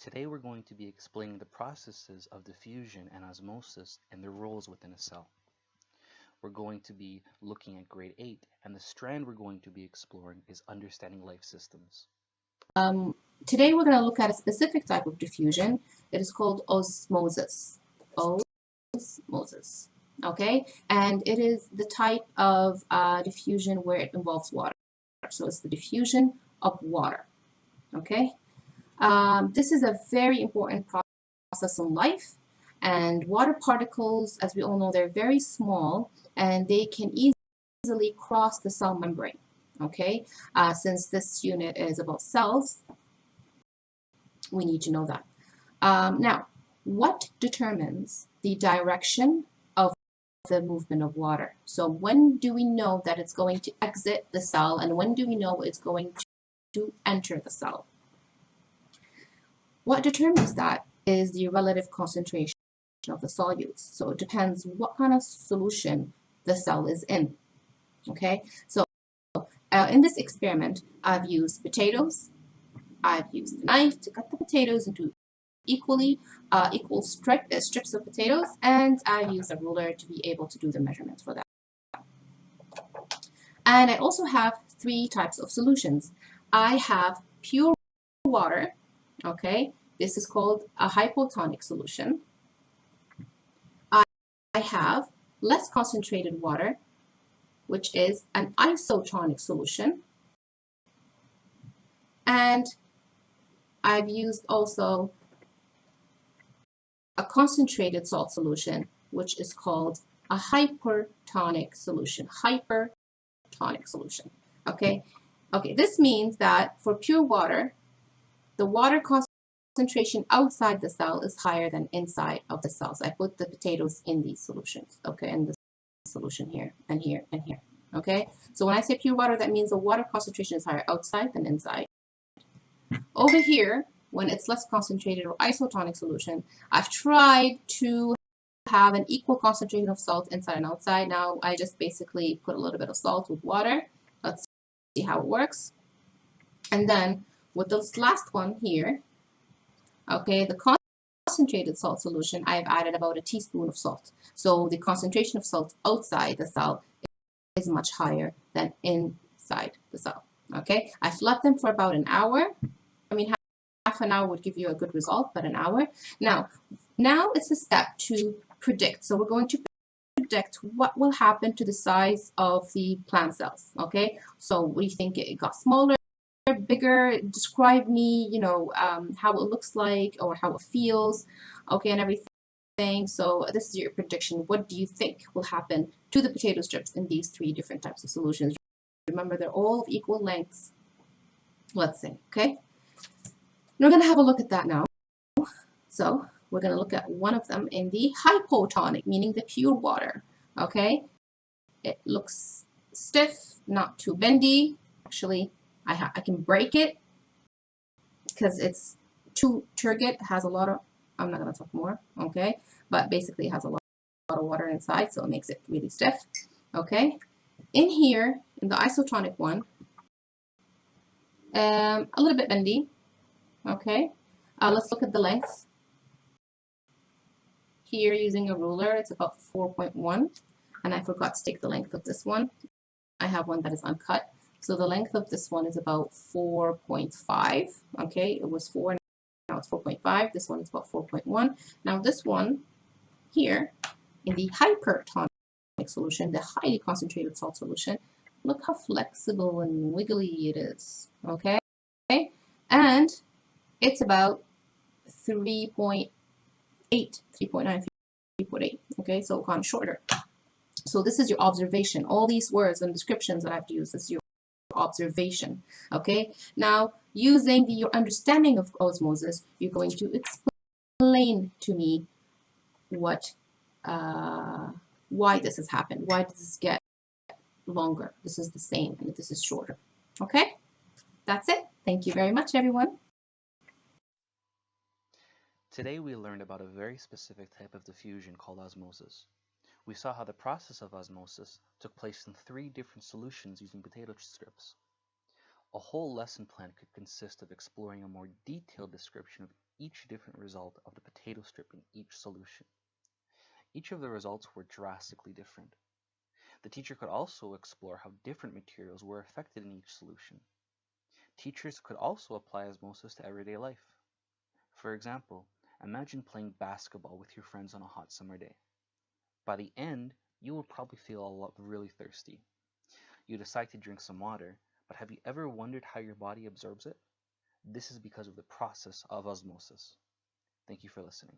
Today we're going to be explaining the processes of diffusion and osmosis and their roles within a cell. We're going to be looking at grade 8, and the strand we're going to be exploring is understanding life systems. Today we're going to look at a specific type of diffusion. It is called osmosis. Osmosis. Okay, and it is the type of diffusion where it involves water. So it's the diffusion of water. Okay, this is a very important process in life, and water particles, as we all know, they're very small and they can easily cross the cell membrane. Okay, since this unit is about cells, we need to know that. Now, what determines the direction of the movement of water? So when do we know that it's going to exit the cell, and when do we know it's going to enter the cell? What determines that is the relative concentration of the solutes. So it depends what kind of solution the cell is in. Okay, so in this experiment, I've used potatoes. I've used a knife to cut the potatoes into equal strips of potatoes, and I used a ruler to be able to do the measurements for that. And I also have three types of solutions. I have pure water, okay, this is called a hypotonic solution. I have less concentrated water, which is an isotonic solution, and I've used also a concentrated salt solution, which is called a hypertonic solution. Hypertonic solution. Okay. This means that for pure water, the water concentration outside the cell is higher than inside of the cells. I put the potatoes in these solutions. Okay, and the solution here and here and here. Okay. So when I say pure water, that means the water concentration is higher outside than inside. Over here, when it's less concentrated or isotonic solution, I've tried to have an equal concentration of salt inside and outside. Now I just basically put a little bit of salt with water. Let's see how it works. And then with this last one here, okay, the concentrated salt solution, I've added about a teaspoon of salt. So the concentration of salt outside the cell is much higher than inside the cell. Okay, I've left them for about an hour. I mean, half an hour would give you a good result, but an hour. Now it's a step to predict. So we're going to predict what will happen to the size of the plant cells. Okay, so we think it got smaller, bigger. Describe me, how it looks like or how it feels, okay, and everything. So this is your prediction. What do you think will happen to the potato strips in these three different types of solutions? Remember, they're all of equal lengths, let's say. Okay, we're going to have a look at that now. So we're going to look at one of them in the hypotonic, meaning the pure water. Okay, it looks stiff, not too bendy. Actually, I can break it because it's too turgid. It has a lot of, I'm not going to talk more, okay, but basically it has a lot of water inside, so it makes it really stiff. Okay, in here, in the isotonic one, a little bit bendy. Okay, let's look at the length. Here, using a ruler, it's about 4.1, and I forgot to take the length of this one. I have one that is uncut. So the length of this one is about 4.5. Okay, it was 4, now it's 4.5. This one is about 4.1. Now this one here, in the hypertonic solution, the highly concentrated salt solution, look how flexible and wiggly it is. Okay, and it's about 3.8, 3.9, 3.8. Okay, so kind of shorter. So this is your observation. All these words and descriptions that I've used, this is your observation. Okay, now using your understanding of osmosis, you're going to explain to me what why this has happened. Why does this get longer? This is the same and this is shorter. Okay, that's it. Thank you very much, everyone. Today we learned about a very specific type of diffusion called osmosis. We saw how the process of osmosis took place in three different solutions using potato strips. A whole lesson plan could consist of exploring a more detailed description of each different result of the potato strip in each solution. Each of the results were drastically different. The teacher could also explore how different materials were affected in each solution. Teachers could also apply osmosis to everyday life. For example, imagine playing basketball with your friends on a hot summer day. By the end, you will probably feel really thirsty. You decide to drink some water, but have you ever wondered how your body absorbs it? This is because of the process of osmosis. Thank you for listening.